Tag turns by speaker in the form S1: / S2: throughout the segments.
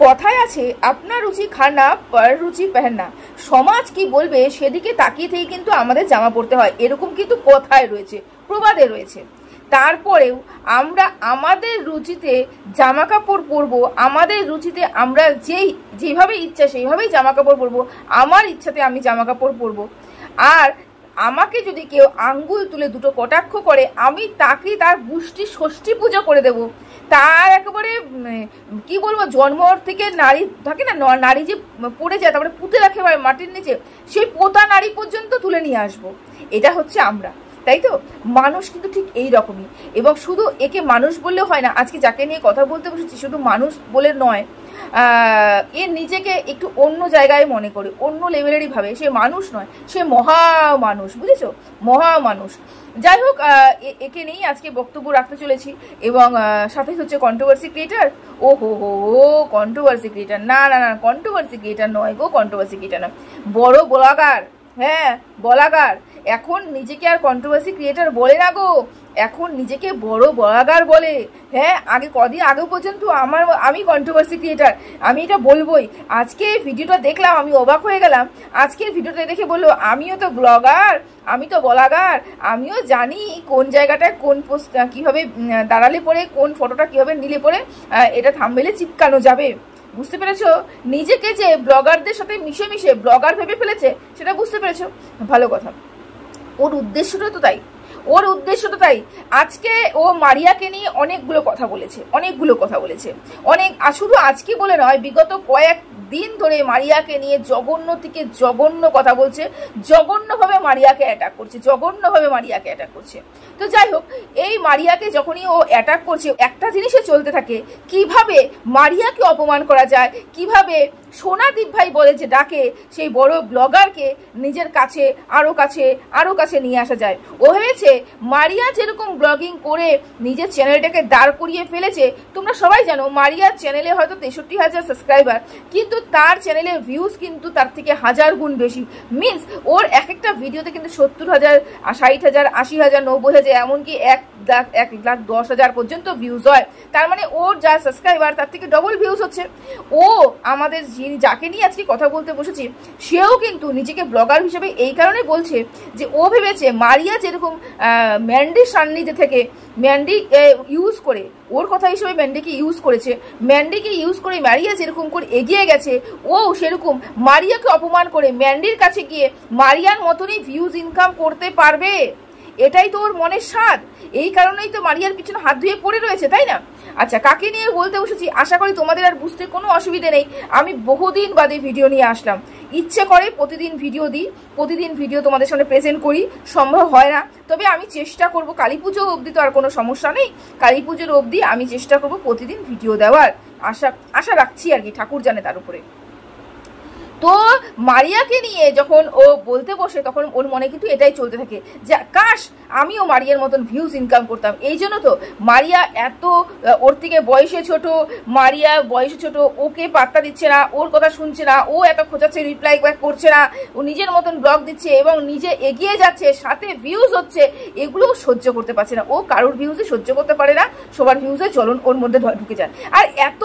S1: কথায় আছে আপনার রুচি খানা পর রুচি পেহেনা, সমাজ কি বলবে সেদিকে তাকিয়ে থেকে কিন্তু আমাদের জামা পরতে হয়, এরকম কিন্তু কথায় রয়েছে, প্রবাদে রয়েছে। তারপরেও আমরা আমাদের রুচিতে জামা কাপড় পরবো, আমাদের রুচিতে আমরা যেভাবে ইচ্ছা সেইভাবেই জামা কাপড় পরবো, আমার ইচ্ছাতে আমি জামা কাপড় পরবো। আর আমাকে যদি কেউ আঙ্গুল তুলে দুটো কটাক্ষ করে, আমি তাকে তার গুষ্টি ষষ্ঠী পুজো করে দেব, তার একেবারে কি বলবো, জন্ম থেকে নারী থাকে না, নারী যে পড়ে যায় তারপরে পুঁতে রাখে মাটির নিচে, সেই পোতা নারী পর্যন্ত তুলে নিয়ে আসবো। এটা হচ্ছে আমরা, তাই তো? মানুষ কিন্তু ঠিক এই রকমই। এবং শুধু একে মানুষ বললে হয় না, আজকে যাকে নিয়ে কথা বলতে বসেছি শুধু মানুষ বলে নয়, এ নিজেকে একটু অন্য জায়গায় মনে করে, অন্য লেভেলেরই ভাবে, সে মানুষ নয়, সে মহা মানুষ, বুঝেছো? মহা মানুষ। যাই হোক, একে নিয়েই আজকে বক্তব্য রাখতে চলেছি। এবং সাথে হচ্ছে কন্ট্রোভার্সি ক্রিয়েটার। ও হো হো কন্ট্রোভার্সি ক্রিয়েটার, না না না, কন্ট্রোভার্সি ক্রিয়েটার নয় গো, কন্ট্রোভার্সি ক্রিয়েটার নয়, বড় ব্লগার। হ্যাঁ, ব্লগার। এখন নিজেকে আর কন্ট্রোভার্সি ক্রিয়েটার বলে না গো, এখন নিজেকে বড় ব্লগার বলে। হ্যাঁ, আগে কদিন আগে পর্যন্ত আমি কন্ট্রোভার্সি ক্রিয়েটার, আমি এটা বলবোই। আজকে ভিডিওটা দেখলাম, আমি অবাক হয়ে গেলাম। আজকের ভিডিওটা দেখে বললো আমিও তো ব্লগার, আমি তো ব্লগার, আমিও জানি কোন জায়গাটায় কোন পোস্ট কীভাবে দাঁড়ালে পরে, কোন ফটোটা কীভাবে নিলে পরে এটা থাম্বনেইলে চিপকানো যাবে। বুঝতে পেরেছো? নিজেকে যে ব্লগারদের সাথে মিশে মিশে ব্লগার ভেবে ফেলেছে, সেটা বুঝতে পেরেছো? ভালো কথা। ওর উদ্দেশ্যটা তো তাই, ওর উদ্দেশ্য তো তাই। আজকে ও মারিয়াকে নিয়ে অনেকগুলো কথা বলেছে, অনেক, শুধু আজকে বলে নয়, বিগত কয়েকদিন ধরে মারিয়াকে নিয়ে জঘন্য থেকে জঘন্য কথা বলছে, জঘন্যভাবে মারিয়াকে অ্যাটাক করছে, তো যাই হোক, এই মারিয়াকে যখনই ও অ্যাটাক করছে, একটা জিনিসে চলতে থাকে, কিভাবে মারিয়াকে অপমান করা যায়, কিভাবে সোনাদীপ ভাই বলে যে ডাকে সেই বড় ব্লগারকে নিজের কাছে আরো কাছে নিয়ে আসা যায়। ও ভেবেছে মারিয়া যেরকম ব্লগিং করে নিজের চ্যানেলটাকে দাঁড় করিয়ে ফেলেছে। তোমরা সবাই জানো মারিয়ার চ্যানেলে হয়তো 63,000 সাবস্ক্রাইবার, কিন্তু তার চ্যানেলের ভিউজ কিন্তু তার থেকে 1000 গুণ বেশি। মিনস ওর এক একটা ভিডিওতে কিন্তু 70,000, 60,000, 80,000, 90,000, এমনকি 1,10,000 পর্যন্ত ভিউজ হয়। তার মানে ওর যা সাবস্ক্রাইবার তার থেকে ডবল ভিউজ হচ্ছে। ও আমাদের যাকে নিয়ে আজকে কথা বলতে বসেছি, সেও কিন্তু নিজেকে ব্লগার হিসেবে এই কারণে বলছে যে ও ভেবেছে মারিয়া যেরকম ম্যান্ডির সান্নিধ্যে থেকে ম্যান্ডি ইউজ করে, ওর কথা হিসেবে ম্যান্ডিকে ইউজ করেছে, ম্যান্ডিকে ইউজ করে মারিয়া যেরকম করে এগিয়ে গেছে, ও সেরকম মারিয়াকে অপমান করে ম্যান্ডির কাছে গিয়ে মারিয়ার মতনই ভিউজ ইনকাম করতে পারবে। এটাই তো ওর মনের স্বাদ, এই কারণেই তো মারিয়ার পিছনে হাত ধুয়ে পড়ে রয়েছে, তাই না? আচ্ছা, কাকে নিয়ে বলতে বসেছি আশা করি তোমাদের আর বুঝতে কোনো অসুবিধে নেই। আমি বহুদিন বাদে ভিডিও নিয়ে আসলাম, ইচ্ছে করে প্রতিদিন ভিডিও দিই, প্রতিদিন ভিডিও তোমাদের সামনে প্রেজেন্ট করি, সম্ভব হয় না, তবে আমি চেষ্টা করব। কালী পুজো অবধি তো আর কোনো সমস্যা নেই, কালী পুজোর অবধি আমি চেষ্টা করব প্রতিদিন ভিডিও দেওয়ার, আশা রাখছি আর কি, ঠাকুর জানে তার উপরে। তো মারিয়াকে নিয়ে যখন ও বলতে বসে, তখন ওর মনে কিন্তু এটাই চলতে থাকে যে কাশ আমিও মারিয়ার মতন ভিউজ ইনকাম করতাম। এই জন্য তো মারিয়া এত, ওর থেকে বয়সে ছোট, মারিয়া বয়সে ছোট, ওকে পাত্তা দিচ্ছে না, ওর কথা শুনছে না, ও এত খোঁচাচ্ছে, রিপ্লাই ব্যাক করছে না, ও নিজের মতন ব্লগ দিচ্ছে এবং নিজে এগিয়ে যাচ্ছে, সাথে ভিউজ হচ্ছে, এগুলো সহ্য করতে পারছে না। ও কারোর ভিউজে সহ্য করতে পারে না, সবার ভিউজে চলন ওর মধ্যে ঢুকে যায়। আর এত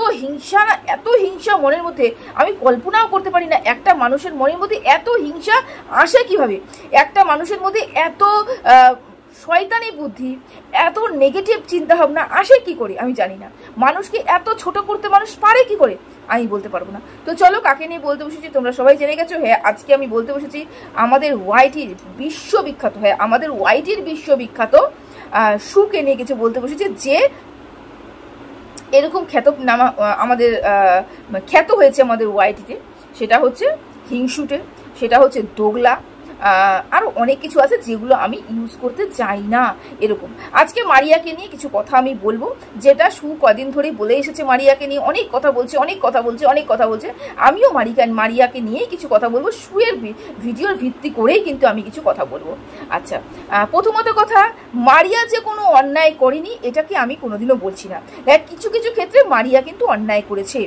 S1: হিংসা মনের মধ্যে আমি কল্পনাও করতে পারি না, একটা মানুষের মনের মধ্যে এত হিংসা আসে কিভাবে, একটা মানুষের মধ্যে এত শয়তানি বুদ্ধি, এত নেগেটিভ চিন্তা ভাবনা আসে কি করে আমি জানি না। মানুষকে এত ছোট করতে মানুষ পারে কি করে আমি বলতে পারবো না। তো চলো, কাকে নিয়ে বলতে বসেছি তোমরা সবাই জেনে গেছো। হ্যাঁ, আজকে আমি বলতে বসেছি আমাদের ওয়াইটির বিশ্ববিখ্যাত, হ্যাঁ আমাদের ওয়াইটির বিশ্ববিখ্যাত শুকে নিয়ে কিছু বলতে বসেছি, যে এরকম আমাদের খ্যাত হয়েছে আমাদের ওয়াইটিতে। সেটা হচ্ছে হিংসুটে, সেটা হচ্ছে দোগলা, আরও অনেক কিছু আছে যেগুলো আমি ইউজ করতে চাই না। এরকম আজকে মারিয়াকে নিয়ে কিছু কথা আমি বলবো, যেটা কদিন ধরেই বলে এসেছে মারিয়াকে নিয়ে অনেক কথা বলছে। আমিও মারিয়াকে নিয়েই কিছু কথা বলবো, শুয়ের ভিডিওর ভিত্তি করেই কিন্তু আমি কিছু কথা বলবো। আচ্ছা, প্রথমত কথা, মারিয়া যে কোনো অন্যায় করেনি এটাকে আমি কোনোদিনও বলছি না। হ্যাঁ, কিছু কিছু ক্ষেত্রে মারিয়া কিন্তু অন্যায় করেছে।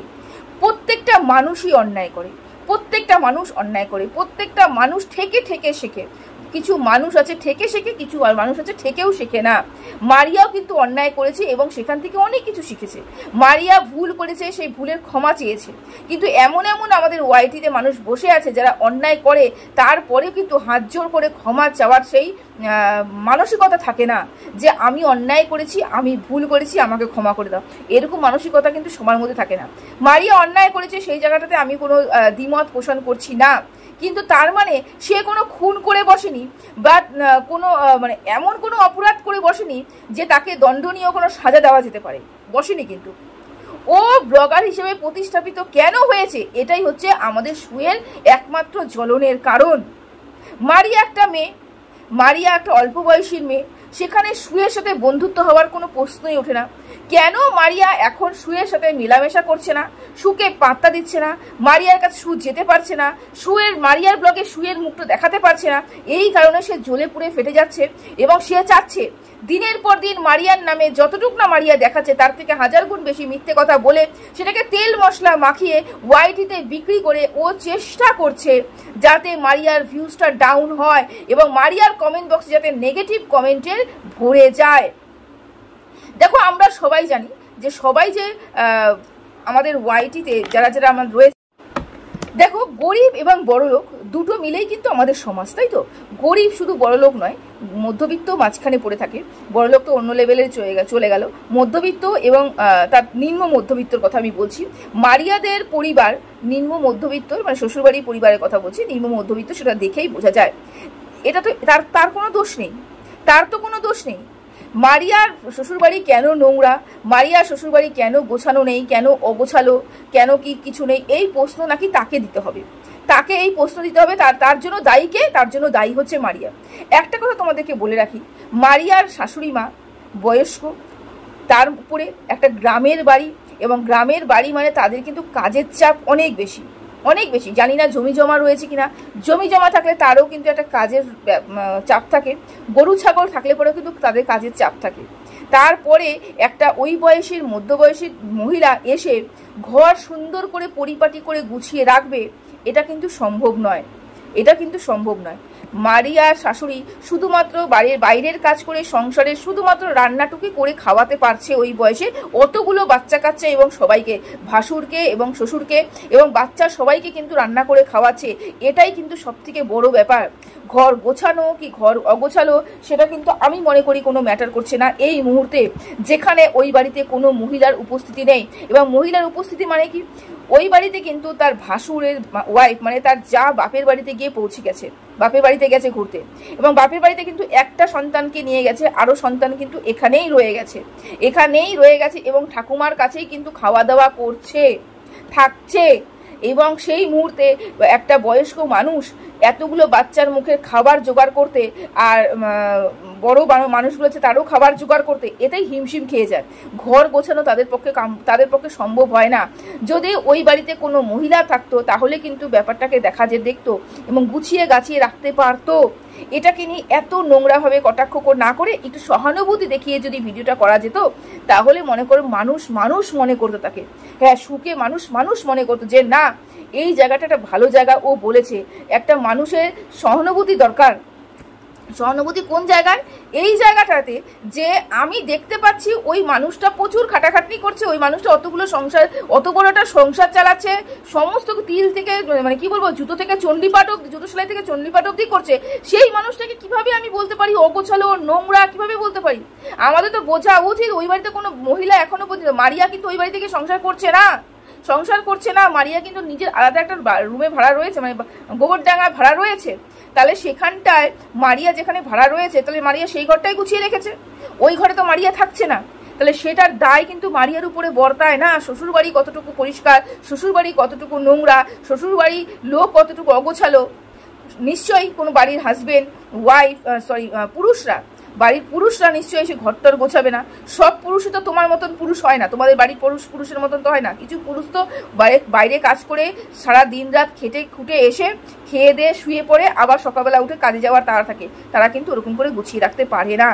S1: প্রত্যেকটা মানুষই অন্যায় করে, প্রত্যেকটা মানুষ ঠেকে শেখে। কিছু মানুষ আছে ঠেকে শেখে, কিছু মানুষ আছে ঠেকেও শেখে না। মারিয়াও কিন্তু অন্যায় করেছে এবং সেখান থেকে অনেক কিছু শিখেছে। মারিয়া ভুল করেছে, সেই ভুলের ক্ষমা চেয়েছে। কিন্তু এমন এমন আমাদের ওয়াইটিতে মানুষ বসে আছে যারা অন্যায় করে তারপরে কিন্তু হাত জোর করে ক্ষমা চাওয়ার সেই মানসিকতা থাকে না যে আমি অন্যায় করেছি, আমি ভুল করেছি, আমাকে ক্ষমা করে দাও। এরকম মানসিকতা কিন্তু সবার মধ্যে থাকে না। মারিয়া অন্যায় করেছে, সেই জায়গাটাতে আমি কোনো দ্বিমত পোষণ করছি না, কিন্তু তার মানে সে কোনো খুন করে বসেনি বা কোনো মানে এমন কোনো অপরাধ করে বসেনি যে তাকে দণ্ডনীয় কোনো সাজা দেওয়া যেতে পারে, বসেনি। কিন্তু ও ব্লগার হিসেবে প্রতিস্থাপিত কেন হয়েছে, এটাই হচ্ছে আমাদের সুয়ের একমাত্র জ্বলনের কারণ। মারিয়া একটা মেয়ে, মারিয়া একটা অল্প বয়সীর মেয়ে, সেখানে সুয়ের সাথে বন্ধুত্ব হওয়ার কোনো প্রশ্নই ওঠে না। কেন মারিয়া এখন সুয়ের সাথে মেলামেশা করছে না, সুকে পাত্তা দিচ্ছে না, মারিয়ার কাছে সু যেতে পারছে না, মারিয়ার ব্লগে সুয়ের মুখটা দেখাতে পারছে না, এই কারণে সে জ্বলে পুড়ে ফেটে যাচ্ছে এবং সে চাচ্ছে দিনের পর দিন মারিয়ার নামে যতটুকু না মারিয়া দেখাচ্ছে তার থেকে 1000 গুণ বেশি মিথ্যে কথা বলে সেটাকে তেল মশলা মাখিয়ে ওয়াইটিতে বিক্রি করে ও চেষ্টা করছে যাতে মারিয়ার ভিউজটা ডাউন হয় এবং মারিয়ার কমেন্ট বক্সে যাতে নেগেটিভ কমেন্টের ভরে যায়। দেখো আমরা সবাই জানি যে সবাই যে আমাদের ওয়াইটিতে যারা যারা আমার রয়েছে, দেখো গরিব এবং বড়লোক দুটো মিলেই কিন্তু আমাদের সমাজ, তাই তো? গরিব শুধু বড়লোক নয়, মধ্যবিত্ত মাঝখানে পড়ে থাকে। বড়লোক তো অন্য লেভেলে চলে গেল, মধ্যবিত্ত এবং তার নিম্ন মধ্যবিত্তর কথা আমি বলছি। মারিয়াদের পরিবার নিম্ন মধ্যবিত্ত, মানে শ্বশুরবাড়ির পরিবারের কথা বলছি, নিম্ন মধ্যবিত্ত, সেটা দেখেই বোঝা যায়। এটা তো তার কোনো দোষ নেই, তার তো কোনো দোষ নেই। মারিয়ার শ্বশুরবাড়ি কেন নোংরা, মারিয়ার শ্বশুরবাড়ি কেন গোছানো নেই, কেন অগোছালো, কেন কি কিছু নেই, এই প্রশ্ন নাকি তাকে দিতে হবে, তাকে এই প্রশ্ন দিতে হবে। তার জন্য দায়ীকে, তার জন্য দায়ী হচ্ছে মারিয়া। একটা কথা তোমাদেরকে বলে রাখি, মারিয়ার শাশুড়ি মা বয়স্ক, তার উপরে একটা গ্রামের বাড়ি, এবং গ্রামের বাড়ি মানে তাদের কিন্তু কাজের চাপ অনেক বেশি, অনেক বেশি। জানি না জমি জমা রয়েছে কিনা, জমি জমা থাকলে তারও কিন্তু একটা কাজের চাপ থাকে, গরু ছাগল থাকলে পরেও কিন্তু তাদের কাজের চাপ থাকে। তারপরে একটা ওই বয়সের মধ্যবয়সী মহিলা এসে ঘর সুন্দর করে পরিপাটি করে গুছিয়ে রাখবে, এটা কিন্তু সম্ভব নয়, এটা কিন্তু সম্ভব নয়। মারিয়ার শাশুড়ি শুধুমাত্র বাইরের কাজ করে সংসারে শুধুমাত্র রান্নাটুকু করে খাওয়াতে পারছে ওই বয়সে অতগুলো বাচ্চা কাচ্চা এবং সবাইকে, ভাসুরকে এবং শ্বশুরকে এবং বাচ্চা সবাইকে কিন্তু রান্না করে খাওয়াচ্ছে। এটাই কিন্তু সবথেকে বড় ব্যাপার। ঘর গোছানো কি ঘর অগোছালো সেটা কিন্তু আমি মনে করি কোনো ম্যাটার করছে না এই মুহূর্তে, যেখানে ওই বাড়িতে কোনো মহিলার উপস্থিতি নেই। এবং মহিলার উপস্থিতি মানে কি, ওই বাড়িতে কিন্তু তার ভাসুরের ওয়াইফ মানে তার যা বাপের বাড়িতে গিয়ে পৌঁছে গেছে, বাপের বাড়িতে গেছে ঘুরতে, এবং বাপের বাড়িতে কিন্তু একটা সন্তানকে নিয়ে গেছে, আরো সন্তান কিন্তু এখানেই রয়ে গেছে এবং ঠাকুমার কাছেই কিন্তু খাওয়া দাওয়া করছে, থাকছে। এবং সেই মুহূর্তে একটা বয়স্ক মানুষ এতগুলো বাচ্চার মুখে খাবার জোগাড় করতে আর বড় মানুষগুলো আছে তারও খাবার জোগাড় করতে, এটাই হিমশিম খেয়ে যায়। ঘর গোছানো তাদের পক্ষে সম্ভব হয় না। যদি ওই বাড়িতে কোনো মহিলা থাকতো তাহলে কিন্তু ব্যাপারটাকে দেখতো এবং গুছিয়ে গাছিয়ে রাখতে পারতো। এটাকে নিয়ে এত নোংরাভাবে কটাক্ষ না করে একটু সহানুভূতি দেখিয়ে যদি ভিডিওটা করা যেত তাহলে মনে করো মানুষ মনে করতো তাকে, হ্যাঁ সুকে মানুষ মনে করতো যে না এই জায়গাটা একটা ভালো জায়গা। ও বলেছে একটা মানুষের সহানুভূতি দরকার। সহানুভূতি কোন জায়গায়? এই জায়গাটাতে যে আমি দেখতে পাচ্ছি ওই মানুষটা প্রচুর খাটাখাটনি করছে, ওই মানুষটা অত বড় একটা সংসার চালাচ্ছে, সমস্ত তিল থেকে মানে কি বলবো জুতো সেলাই থেকে চণ্ডীপাঠ অব্দি করছে। সেই মানুষটাকে কিভাবে আমি বলতে পারি অগোছালো নোংরা, কিভাবে বলতে পারি? আমাদের তো বোঝা উচিত ওই বাড়িতে কোনো মহিলা এখনো পর্যন্ত, মারিয়া কিন্তু ওই বাড়ি থেকে সংসার করছে না। মারিয়া কিন্তু নিজের আলাদা একটা রুমে ভাড়া রয়েছে, মানে গোবরডাঙ্গায় ভাড়া রয়েছে। তাহলে সেখানটায় মারিয়া যেখানে ভাড়া রয়েছে তাহলে মারিয়া সেই ঘরটাই গুছিয়ে রেখেছে, ওই ঘরে তো মারিয়া থাকছে না। তাহলে সেটার দায় কিন্তু মারিয়ার উপরে বর্তায় না। শ্বশুরবাড়ি কতটুকু পরিষ্কার, শ্বশুরবাড়ি কতটুকু নোংরা, শ্বশুরবাড়ি লোক কতটুকু অগোছালো, নিশ্চয়ই কোনো বাড়ির হাজবেন্ড বাড়ির পুরুষরা নিশ্চয়ই সে ঘরটার গোছাবে না। সব পুরুষই তো তোমার মতন পুরুষ হয় না, তোমাদের বাড়ির পুরুষের মতন তো হয় না। কিছু পুরুষ তো বাইরে কাজ করে সারা দিন রাত খেটে খুঁটে এসে খেয়ে দিয়ে শুয়ে পড়ে আবার সকালবেলা উঠে কাজে যাওয়ার তাড়া থাকে, তারা কিন্তু ওরকম করে গুছিয়ে রাখতে পারে না।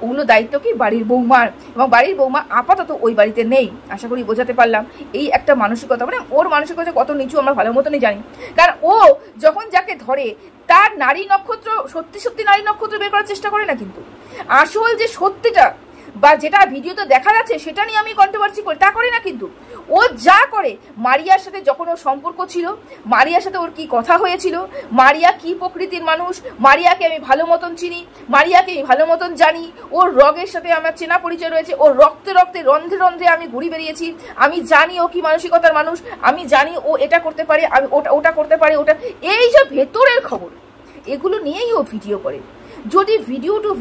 S1: ওগুলো দায়িত্ব কি বাড়ির বৌমার, এবং বাড়ির বৌমা আপাতত ওই বাড়িতে নেই। আশা করি বোঝাতে পারলাম। এই একটা মানসিকতা, মানে ওর মানসিকতা কত নিচু আমরা ভালো মতনই জানি। কারণ ও যখন যাকে ধরে তার নারী নক্ষত্র সত্যি সত্যি নারী নক্ষত্র বের করার চেষ্টা করে না, কিন্তু আসল যে সত্যিটা বা যেটা ভিডিওতে দেখা যাচ্ছে সেটা নিয়ে আমি কন্ট্রোভার্সি করি, তা করে না। কিন্তু ও যা করে, মারিয়ার সাথে যখন ওর সম্পর্ক ছিল, মারিয়ার সাথে ওর কি কথা হয়েছিল, মারিয়া কি প্রকৃতির মানুষ, মারিয়াকে আমি ভালো মতন চিনি, মারিয়াকে আমি ভালো মতন জানি, ওর রগের সাথে আমার চেনা পরিচয় রয়েছে, ওর রক্তে রক্তে রন্ধ্রে রন্ধ্রে আমি ঘুরে বেরিয়েছি, আমি জানি ও কি মানসিকতার মানুষ, আমি জানি ও এটা করতে পারে, আমি ওটা করতে পারে, ওটা, এই যে ভেতরের খবর, এগুলো নিয়েই ও ভিডিও করে। যদি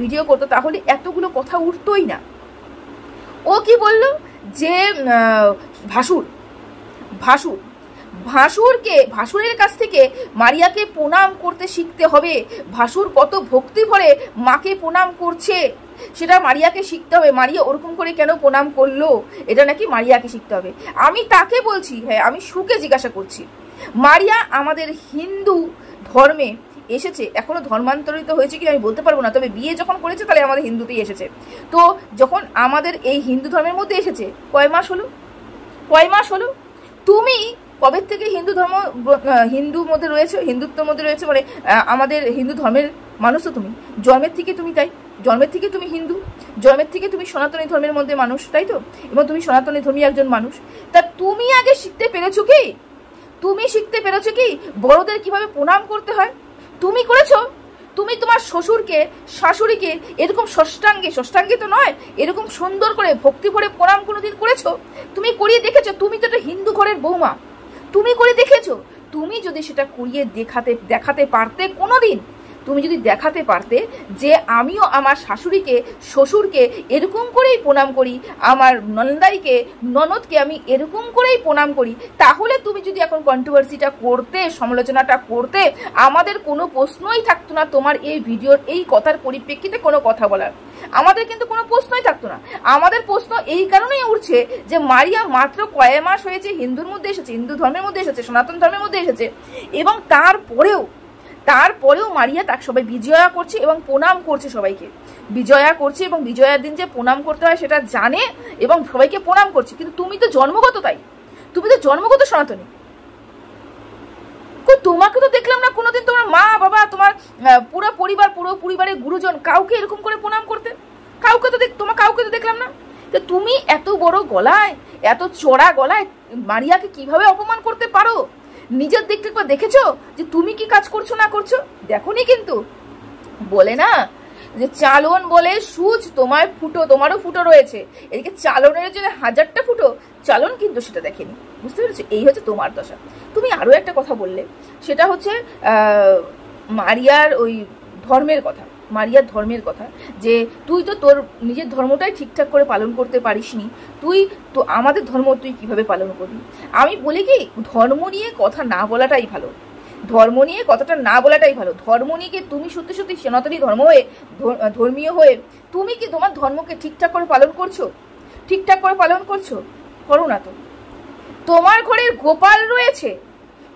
S1: ভিডিও করতো তাহলে এতগুলো কথা উঠতোই না। ও কি বলল যে ভাসুরের কাছ থেকে মারিয়াকে প্রণাম করতে শিখতে হবে, ভাসুর কত ভক্তি ভরে মাকে প্রণাম করছে সেটা মারিয়াকে শিখতে হবে, মারিয়া ওরকম করে কেন প্রণাম করলো এটা নাকি মারিয়াকে শিখতে হবে। আমি তাকে বলছি, হ্যাঁ আমি সুকে জিজ্ঞাসা করছি, মারিয়া আমাদের হিন্দু ধর্মে এসেছে, এখনো ধর্মান্তরিত হয়েছে কি আমি বলতে পারবো না, তবে বিয়ে যখন করেছে তাহলে আমাদের হিন্দুতেই এসেছে। তো যখন আমাদের এই হিন্দু ধর্মের মধ্যে এসেছে, কয় মাস হলো? তুমি কবে থেকে হিন্দুর মধ্যে রয়েছে, হিন্দুত্বের মধ্যে রয়েছে, মানে আমাদের হিন্দু ধর্মের মানুষ তো তুমি, জন্মের থেকে তুমি, তাই জন্মের থেকে তুমি হিন্দু, জন্মের থেকে তুমি সনাতনী ধর্মের মধ্যে মানুষ, তাই তো, এবং তুমি সনাতনী ধর্মী একজন মানুষ। তা তুমি আগে শিখতে পেরেছো কি বড়দের কিভাবে প্রণাম করতে হয়? তুমি করেছো? তুমি তোমার শ্বশুরকে শাশুড়িকে এরকম ষষ্ঠাঙ্গে তো নয়, এরকম সুন্দর করে ভক্তি ভরে প্রণাম কোনোদিন করেছো? তুমি করিয়ে দেখেছো? তুমি তো একটা হিন্দু ঘরের বৌমা, তুমি করে দেখেছো? তুমি যদি সেটা করিয়ে দেখাতে পারতে, কোনোদিন তুমি যদি দেখাতে পারতে যে আমিও আমার শাশুড়িকে শ্বশুরকে এরকম করেই প্রণাম করি, আমার ননদকে আমি এরকম করেই প্রণাম করি, তাহলে তুমি যদি এখন কন্ট্রোভার্সিটা করতে, সমালোচনাটা করতে, আমাদের কোনো প্রশ্নই থাকতো না তোমার এই ভিডিওর এই কথার পরিপ্রেক্ষিতে কোনো কথা বলার, আমাদের কিন্তু কোনো প্রশ্নই থাকতো না। আমাদের প্রশ্ন এই কারণেই উঠছে যে মারিয়া মাত্র কয়েক মাস হয়েছে হিন্দুর মধ্যে এসেছে, হিন্দু ধর্মের মধ্যে এসেছে, সনাতন ধর্মের মধ্যে এসেছে, এবং তারপরেও মারিয়া তাকে সবাই বিজয়া করছে এবং প্রণাম করছে, সবাইকে বিজয়া করছে, এবং বিজয়ার দিন যে প্রণাম করতে হয় সেটা জানে এবং সবাইকে প্রণাম করছে। কিন্তু তুমি তো জন্মগত, তাই তুমি তো জন্মগত সনাতনী, তোমাকে তো দেখলাম না কোনোদিন তোমার মা বাবা, তোমার পুরো পরিবারের গুরুজন কাউকে এরকম করে প্রণাম করতে, কাউকে তো দেখলাম না। তো তুমি এত বড় গলায়, এত চড়া গলায় মারিয়াকে কিভাবে অপমান করতে পারো? নিজের দিক থেকে দেখেছো যে তুমি কি কাজ করছো না করছো? দেখোনি। কিন্তু বলে না যে চালন বলে সুচ, তোমারও ফুটো রয়েছে, এদিকে চালনের যে 1000টা ফুটো, চালন কিন্তু সেটা দেখেনি, বুঝতে পেরেছো? এই হচ্ছে তোমার দশা। তুমি আরো একটা কথা বললে, সেটা হচ্ছে মারিয়ার ধর্মের কথা, যে তুই তো তোর নিজের ধর্মটাই ঠিকঠাক করে পালন করতে পারিসনি, তুই তো আমাদের ধর্ম তুই কিভাবে পালন করবি? আমি বলি কি, ধর্ম নিয়ে কথা না বলাটাই ভালো, ধর্ম নিয়ে কথাটা না বলাটাই ভালো। ধর্ম নিয়ে তুমি সত্যি সনাতনী ধর্মীয় হয়ে তুমি কি তোমার ধর্মকে ঠিকঠাক করে পালন করছো? করো না তো। তোমার ঘরে গোপাল রয়েছে,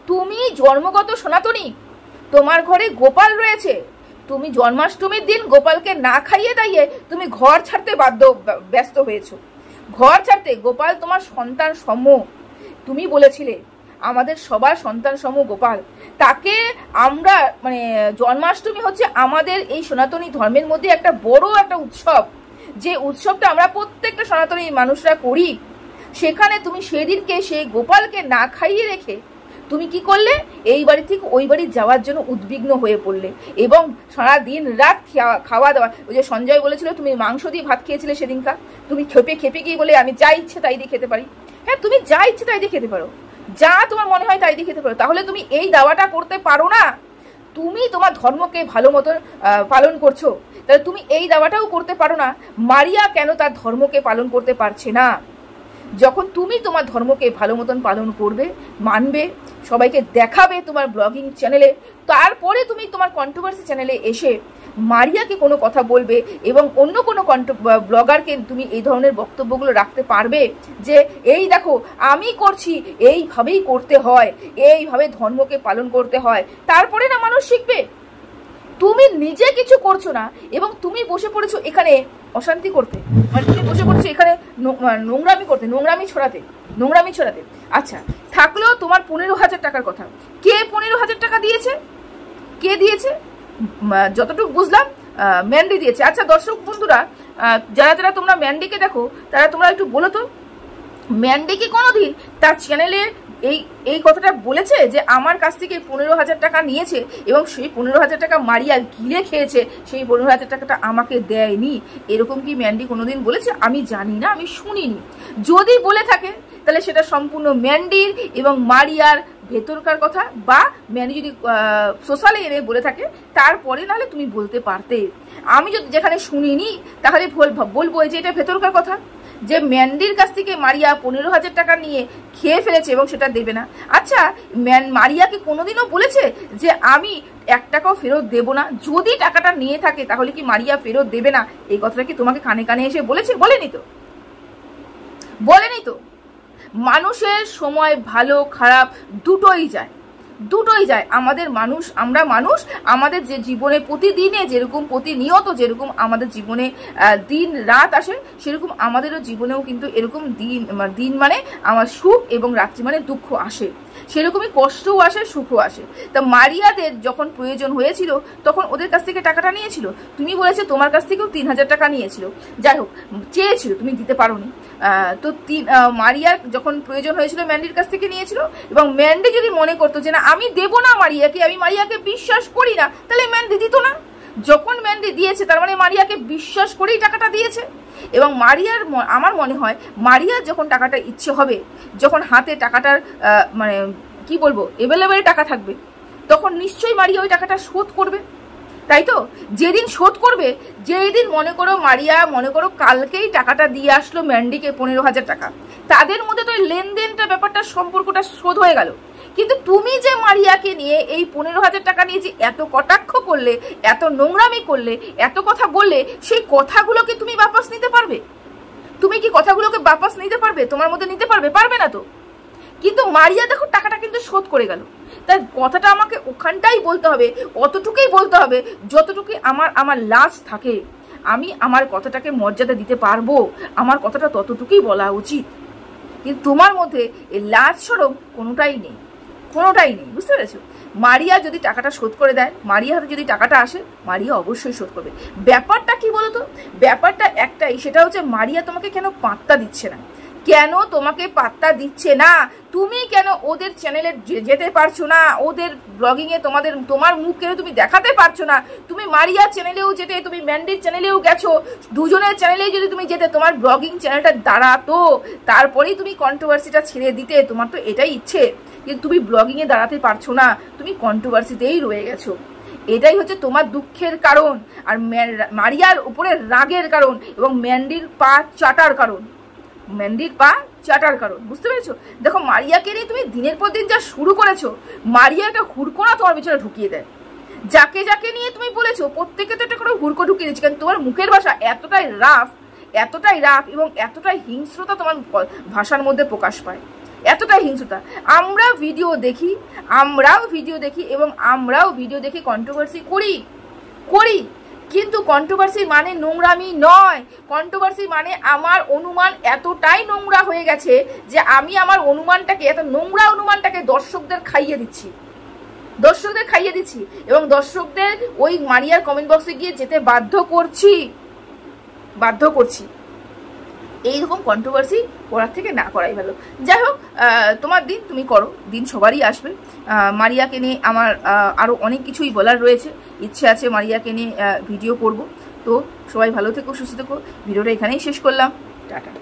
S1: তুমি জন্মগত সনাতনী, তোমার ঘরে গোপাল রয়েছে, তুমি জন্মাষ্টমীর দিন গোপালকে না খাইয়ে দাইয়ে তুমি ঘর ছাড়তে ব্যস্ত হয়েছো, ঘর ছাড়তে। গোপাল তোমার সন্তান সম, তুমি বলেছিলে আমাদের সবার সন্তান সম গোপাল, তাকে আমরা জন্মাষ্টমী হচ্ছে আমাদের এই সনাতনী ধর্মের মধ্যে একটা বড় একটা উৎসব, যে উৎসবটা আমরা প্রত্যেকটা সনাতনী মানুষরা করি, সেখানে তুমি সেদিনকে সেই গোপালকে না খাইয়ে রেখে তুমি কি করলে? এই বাড়ি থেকে ওই বাড়ি যাওয়ার জন্য উদ্বিগ্ন হয়ে পড়লে, এবং সারা দিন রাত খাওয়া দাওয়া, ওই যে সঞ্জয় বলেছিল তুমি মাংস দিয়ে ভাত খেয়েছিলে সেদিনকার, তুমি খেপে গিয়ে বলে আমি যা ইচ্ছে তাই দিয়ে খেতে পারি। হ্যাঁ, তুমি যা ইচ্ছে তাই দিয়ে খেতে পারো, যা তোমার মনে হয় তাই দিয়ে খেতে পারো, তাহলে তুমি এই দাওয়াটা করতে পারো না? তুমি তোমার ধর্মকে ভালো মতন পালন করছো, তাহলে তুমি এই দাওয়াটাও করতে পারো না? মারিয়া কেন তার ধর্মকে পালন করতে পারছে না? যখন তুমি তোমার ধর্মকে ভালো মতন পালন করবে, মানবে, সবাইকে দেখাবে তোমার ব্লগিং চ্যানেলে, তারপরে তুমি তোমার কন্ট্রোভার্সি চ্যানেলে এসে মারিয়াকে কোনো কথা বলবে এবং অন্য কোনো ব্লগারকে তুমি এই ধরনের বক্তব্যগুলো রাখতে পারবে যে এই দেখো আমি করছি, এইভাবেই করতে হয়, এইভাবে ধর্মকে পালন করতে হয়, তারপরে না মানুষ শিখবে। তুমি নিজে কিছু করছো না এবং তুমি বসে পড়েছো এখানে অশান্তি করতে, তুমি বসে পড়েছো এখানে নোংরামি ছড়াতে। আচ্ছা, থাকলেও তোমার 15,000 টাকার কথা, কে 15,000 টাকা দিয়েছে? কে দিয়েছে? যতটুকু বুঝলাম ম্যান্ডি দিয়েছে। আচ্ছা দর্শক বন্ধুরা, যারা যারা তোমরা ম্যান্ডিকে দেখো তারা তোমরা একটু বলো তো, ম্যান্ডি কি কোনোদিন তার চ্যানেলে এই কথাটা বলেছে যে আমার কাছ থেকে 15,000 টাকা নিয়েছে এবং সেই 15,000 টাকা মারিয়া গিলে খেয়েছে, সেই 15,000 টাকাটা আমাকে দেয়নি? এরকম কি ম্যান্ডি কোনোদিন বলেছে? আমি জানি না, আমি শুনিনি। যদি বলে থাকে তাহলে সেটা সম্পূর্ণ ম্যান্ডির এবং মারিয়ার ভেতরকার কথা, বা ম্যান্ডি যদি সোশ্যালে এনে বলে থাকে তারপরে নাহলে তুমি বলতে পারতে। আমি যদি যেখানে শুনিনি তাহলে বলবো যে এটা ভেতরকার কথা, যে ম্যান্ডির কাছ থেকে মারিয়া 15,000 টাকা নিয়ে খেয়ে ফেলেছে এবং সেটা দেবে না। আচ্ছা মারিয়াকে কোনোদিনও বলেছে যে আমি 1 টাকাও ফেরত দেব না? যদি টাকাটা নিয়ে থাকে তাহলে কি মারিয়া ফেরত দেবে না? এই কথাটা কি তোমাকে কানে কানে এসে বলেছে? বলেনি তো, বলেনি তো। মানুষের সময় ভালো খারাপ দুটোই যায়, দুটোই যায়। আমরা মানুষ, আমাদের যে জীবনে প্রতিদিনে যেরকম প্রতিনিয়ত যেরকম আমাদের জীবনে দিন রাত আসে, সেরকম আমাদেরও জীবনেও কিন্তু এরকম দিন মানে আমার সুখ এবং রাত্রি মানে দুঃখ আসে, সেরকমই কষ্টও আসে সুখও আসে। তা মারিয়াদের যখন প্রয়োজন হয়েছিল তখন ওদের কাছ থেকে টাকাটা নিয়েছিল। তুমি বলেছে তোমার কাছ থেকেও 3,000 টাকা নিয়েছিল। যাই হোক, চেয়েছিল, তুমি দিতে পারোনি। তো মারিয়ার যখন প্রয়োজন হয়েছিল ম্যান্ডির কাছ থেকে নিয়েছিল, এবং ম্যান্ডি যদি মনে করতো যে না আমি দেবো না মারিয়াকে, আমি মারিয়াকে বিশ্বাস করি না, তাহলে ম্যান্ডি দিত না। যখন ম্যান্ডি দিয়েছে তার মানে মারিয়াকে বিশ্বাস করেই টাকাটা দিয়েছে। এবং মারিয়ার আমার মনে হয় মারিয়ার যখন টাকাটা ইচ্ছে হবে, যখন হাতে টাকাটার মানে কি বলবো এভেলেবেল টাকা থাকবে, তখন নিশ্চয়ই মারিয়া ওই টাকাটা শোধ করবে, তাই তো? যেদিন শোধ করবে, যেই দিন মনে করো মারিয়া মনে করো কালকেই টাকাটা দিয়ে আসলো ম্যান্ডিকে 15,000 টাকা, তাদের মধ্যে তো লেনদেনটা ব্যাপারটা সম্পর্কটা শোধ হয়ে গেল। কিন্তু তুমি যে মারিয়াকে নিয়ে এই 15,000 টাকা নিয়ে যে এত কটাক্ষ করলে, এত নোংরামি করলে, এত কথা বললে, সেই কথাগুলোকে তুমি বাপাস নিতে পারবে? তুমি কি কথাগুলোকে বাপাস নিতে পারবে? তোমার মধ্যে নিতে পারবে? পারবে না তো। কিন্তু মারিয়া দেখো টাকাটা কিন্তু শোধ করে গেল। তাই কথাটা আমাকে ওখানটাই বলতে হবে, অতটুকুই বলতে হবে যতটুকু আমার লাজ থাকে। আমি আমার কথাটাকে মর্যাদা দিতে পারবো, আমার কথাটা ততটুকুই বলা উচিত। কিন্তু তোমার মধ্যে এই লাজ শরম কোনোটাই নেই, কোনোটাই নেই, বুঝতে পেরেছো? মারিয়া যদি টাকাটা শোধ করে দেয়, মারিয়া হাতে যদি টাকাটা আসে, মারিয়া অবশ্যই শোধ করবে। ব্যাপারটা কি বলো তো? ব্যাপারটা একটাই, সেটা হচ্ছে মারিয়া তোমাকে কেন পাত্তা দিচ্ছে না? কেন তোমাকে পাত্তা দিচ্ছে না? তুমি কেন ওদের চ্যানেলে যেতে পারছো না? ওদের ব্লগিংয়ে তোমার মুখ কেন তুমি দেখাতে পারছো না? তুমি মারিয়া চ্যানেলেও যেতে, তুমি ম্যান্ডির চ্যানেলেও গেছো, দুজনের চ্যানেলেই যদি তুমি যেতে, তোমার ব্লগিং চ্যানেলটা দাঁড়াতো, তারপরেই তুমি কন্ট্রোভার্সিটা ছেড়ে দিতে। তোমার তো এটাই ইচ্ছে, কিন্তু তুমি ব্লগিংয়ে দাঁড়াতে পারছো না, তুমি কন্ট্রোভার্সিতেই রয়ে গেছো। এটাই হচ্ছে তোমার দুঃখের কারণ, আর মারিয়ার উপরে রাগের কারণ, এবং ম্যান্ডির পা চাটার কারণ, ম্যান্ডির পা চাটার কারণ, বুঝতে পেরেছো? দেখো মারিয়াকে নিয়ে তুমি দিনের পর দিন যা শুরু করেছো, মারিয়া একটা হুড়কোনা তোমার পিছনে ঢুকিয়ে দেয়। যাকে যাকে নিয়ে তুমি বলেছো প্রত্যেকে তো একটা করে হুড়কো ঢুকিয়ে দিচ্ছে, কারণ তোমার মুখের ভাষা এতটাই রাফ এবং এতটাই হিংস্রতা তোমার ভাষার মধ্যে প্রকাশ পায়, এতটাই হিংস্রতা। আমরাও ভিডিও দেখি এবং আমরাও ভিডিও দেখে কন্ট্রোভার্সি করি, কিন্তু কন্ট্রোভার্সি মানে নোংরামি নয়। কন্ট্রোভার্সি মানে আমার অনুমান এতটাই নোংরা হয়ে গেছে যে আমি আমার অনুমানটাকে, এত নোংরা অনুমানটাকে দর্শকদের খাইয়ে দিচ্ছি এবং দর্শকদের ওই মারিয়ার কমেন্ট বক্সে গিয়ে যেতে বাধ্য করছি। এইরকম কন্ট্রোভার্সি করার থেকে না করাই ভালো। যাই হোক, তোমার দিন তুমি করো, দিন সবারই আসবে। মারিয়াকে নিয়ে আমার আরও অনেক কিছুই বলার রয়েছে, ইচ্ছে আছে মারিয়াকে নিয়ে ভিডিও করব। তো সবাই ভালো থেকো, সুস্থ থেকো। ভিডিওটা এখানেই শেষ করলাম, টাটা।